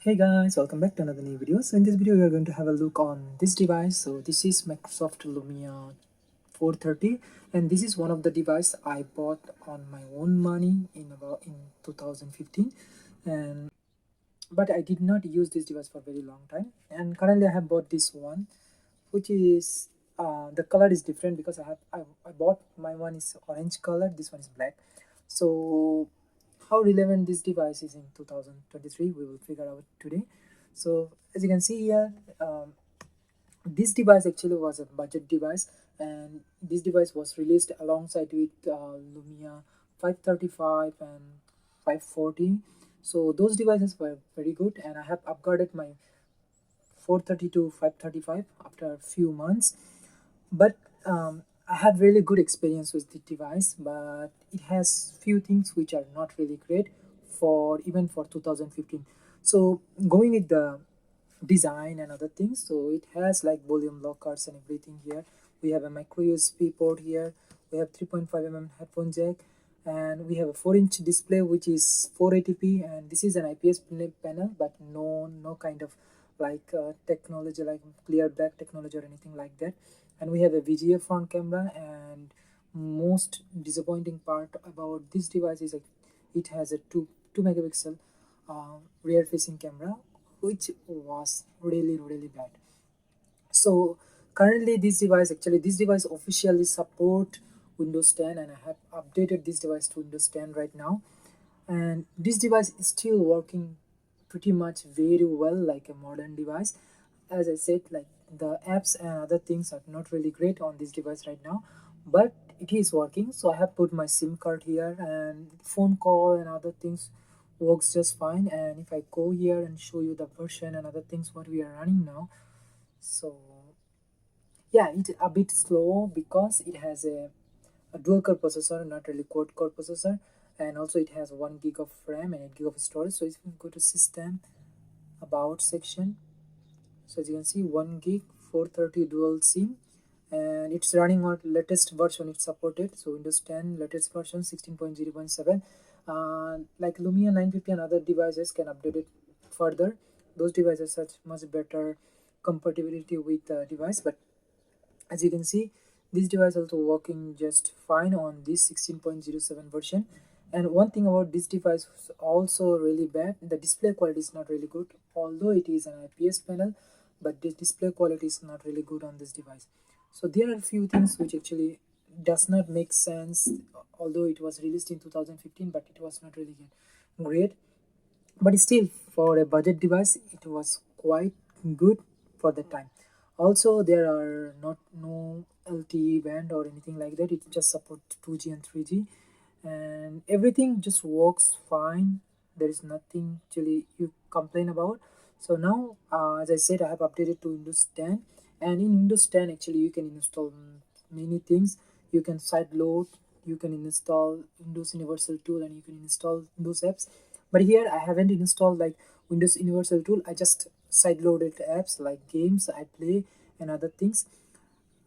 Hey guys, welcome back to another new video. So in this video we are going to have a look on this device. So this is Microsoft Lumia 430 and this is one of the device I bought on my own money in 2015, and but I did not use this device for a very long time, and currently I have bought this one, which is the color is different because I bought my one is orange color, this one is black. So how relevant this device is in 2023 we will figure out today. So as you can see here, this device actually was a budget device, and this device was released alongside with Lumia 535 and 540. So those devices were very good, and I have upgraded my 430 to 535 after a few months. But I had really good experience with the device, but it has few things which are not really great for even for 2015. So going with the design and other things, so it has like volume lockers and everything here. We have a micro USB port here, we have 3.5 mm headphone jack, and we have a 4-inch display which is 480p, and this is an IPS panel, but no kind of like technology like clear black technology or anything like that. And we have a VGA front camera, and most disappointing part about this device is that it has a 2 megapixel rear facing camera, which was really bad. So currently this device officially support Windows 10, and I have updated this device to Windows 10 right now, and this device is still working pretty much very well like a modern device. As I said, like the apps and other things are not really great on this device right now, but it is working. So I have put my SIM card here, and phone call and other things works just fine. And if I go here and show you the version and other things what we are running now, so yeah, it's a bit slow because it has a dual core processor, not really quad core processor, and also it has 1 gig of RAM and 8 gig of storage. So if you go to system about section, so as you can see 1 gig 430 dual SIM, and it's running on latest version it's supported, so Windows 10 latest version 16.0.7. Like Lumia 950 and other devices can update it further. Those devices have much better compatibility with the device, but as you can see this device also working just fine on this 16.07 version. And one thing about this device is also really bad, the display quality is not really good, although it is an IPS panel, but the display quality is not really good on this device. So there are a few things which actually does not make sense, although it was released in 2015, but it was not really great. But still, for a budget device it was quite good for the time. Also there are no LTE band or anything like that, it just supports 2G and 3G, and everything just works fine. There is nothing actually you complain about. So now as I said, I have updated to Windows 10, and in Windows 10 actually you can install many things. You can sideload, you can install Windows Universal Tool, and you can install those apps. But here I haven't installed like Windows Universal Tool, I just sideloaded apps like games I play and other things.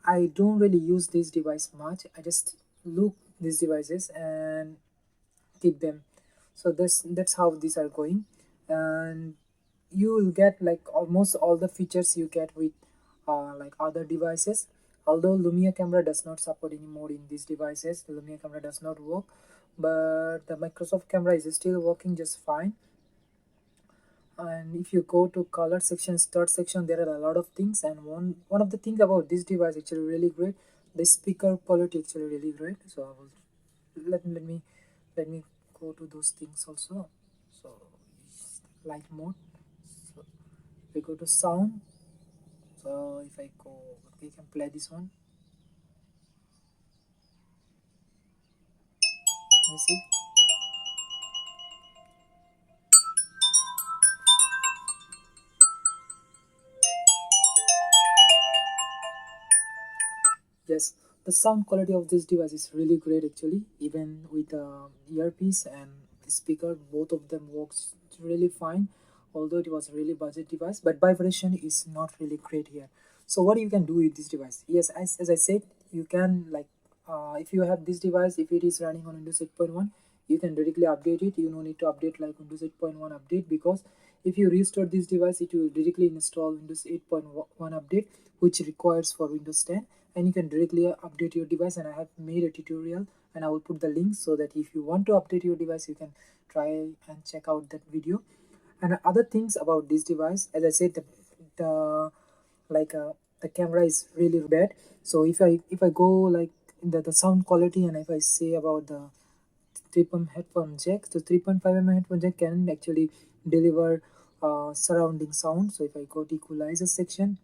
I don't really use this device much, I just look these devices and keep them. So that's how these are going, and you will get like almost all the features you get with like other devices. Although Lumia camera does not support anymore in these devices, the Lumia camera does not work, but the Microsoft camera is still working just fine. And if you go to color section, start section, there are a lot of things, and one of the things about this device actually really great, the speaker quality actually really great. So I will let me go to those things also. So light mode, so we go to sound. So if I go, we can play this one. You see, yes, the sound quality of this device is really great actually, even with the earpiece and the speaker, both of them works really fine. Although it was a really budget device, but vibration is not really great here. So what you can do with this device, yes, as I said, you can like if you have this device, if it is running on Windows 8.1, you can directly update it. You no need to update like Windows 8.1 update, because If you restore this device, it will directly install Windows 8.1 update, which requires for Windows 10, and you can directly update your device. And I have made a tutorial, and I will put the link so that if you want to update your device, you can try and check out that video. And other things about this device, as I said, the like the camera is really bad. So if I go like the sound quality, and if I say about the 3.5 headphone jack, so 3.5 mm headphone jack can actually deliver surrounding sound. So if I go to equalizer section,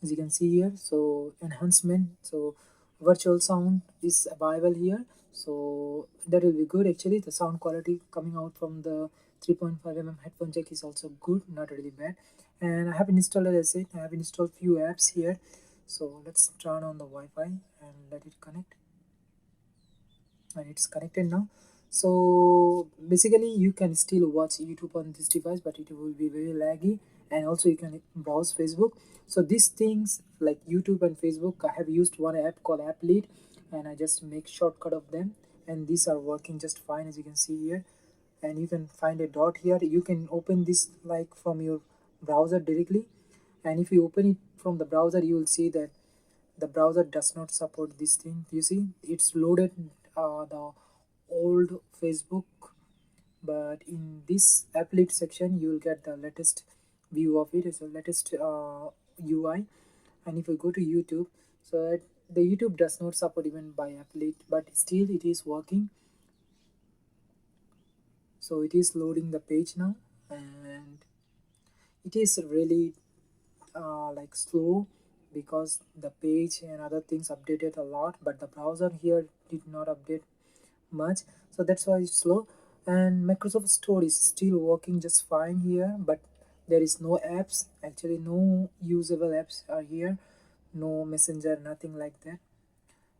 as you can see here, so enhancement, so virtual sound is available here, so that will be good. Actually the sound quality coming out from the 3.5 mm headphone jack is also good, not really bad. And I have installed, as I said, I have installed few apps here. So let's turn on the Wi-Fi and let it connect, and it's connected now. So basically you can still watch YouTube on this device, but it will be very laggy, and also you can browse Facebook. So these things like YouTube and Facebook, I have used one app called AppLead, and I just make shortcut of them, and these are working just fine, as you can see here. And you can find a dot here, you can open this like from your browser directly. And if you open it from the browser, you will see that the browser does not support this thing. You see it's loaded the old Facebook, but in this applet section you will get the latest view of it. It's the latest UI. And if you go to YouTube, so the YouTube does not support even by applet, but still it is working. So it is loading the page now, and it is really like slow, because the page and other things updated a lot, but the browser here did not update much, so that's why it's slow. And Microsoft Store is still working just fine here, but there is no apps, actually no usable apps are here, no messenger, nothing like that.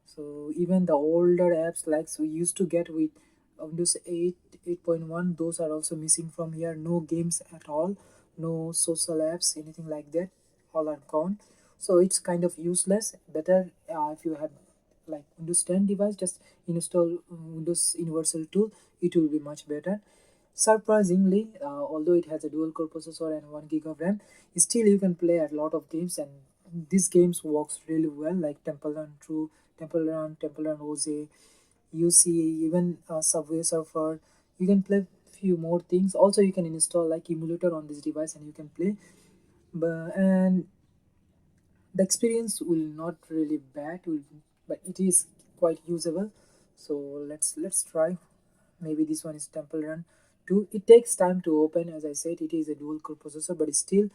So even the older apps like we used to get with Windows 8, 8.1, those are also missing from here. No games at all, no social apps, anything like that, all are gone. So it's kind of useless. Better if you have like Windows 10 device, just install Windows Universal Tool, it will be much better. Surprisingly, although it has a dual core processor and 1 gig of RAM, still you can play a lot of games, and these games works really well, like Temple Run OZ, you see even Subway Surfer. You can play few more things. Also, you can install like emulator on this device, and you can play. And the experience will not really bad, but it is quite usable. So let's try. Maybe this one is Temple Run 2. It takes time to open, as I said. It is a dual core processor, but still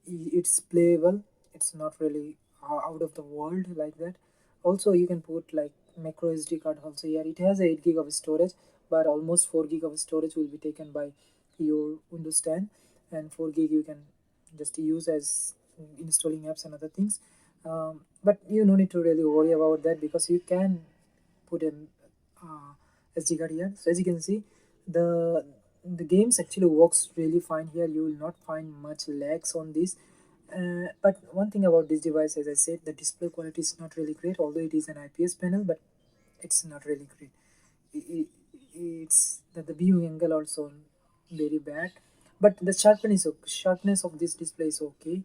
it's playable. It's not really out of the world like that. Also you can put like micro SD card also here. It has 8 gig of storage, but almost 4 gig of storage will be taken by your Windows 10, and 4 gig you can just use as installing apps and other things. But you no need to really worry about that, because you can put an SD card here. So as you can see, the games actually works really fine here. You will not find much lags on this. But one thing about this device, as I said, the display quality is not really great, although it is an IPS panel, but it's not really great. It's the viewing angle also very bad, but the sharpness of this display is okay.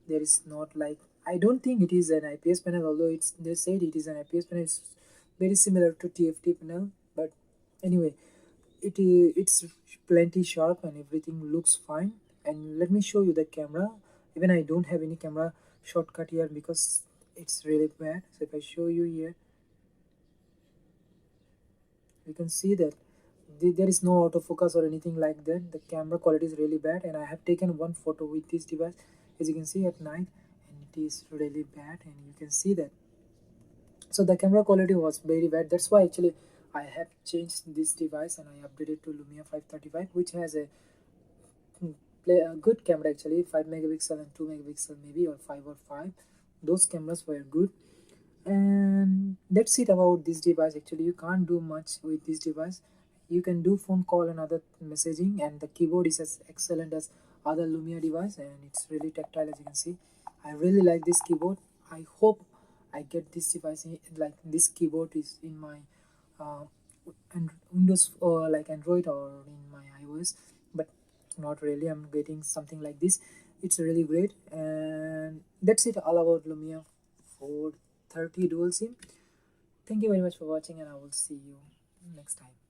There is not like, I don't think it is an IPS panel, although it's they said it is an IPS panel. It's very similar to TFT panel, but anyway, it's plenty sharp and everything looks fine. And let me show you the camera. Even I don't have any camera shortcut here because it's really bad. So if I show you here, you can see that there is no autofocus or anything like that. The camera quality is really bad, and I have taken one photo with this device, as you can see, at night, and it is really bad, and you can see that. So the camera quality was very bad. That's why actually I have changed this device, and I updated to Lumia 535, which has a good camera actually, 5 megapixel and 2 megapixel maybe, or 5 or 5. Those cameras were good. And that's it about this device. Actually you can't do much with this device. You can do phone call and other messaging, and the keyboard is as excellent as other Lumia device, and it's really tactile, as you can see. I really like this keyboard. I hope I get this device like this keyboard is in my and Windows or like Android or in my iOS. But not really. I'm getting something like this. It's really great. And that's it all about Lumia 430 dual SIM. Thank you very much for watching, and I will see you next time.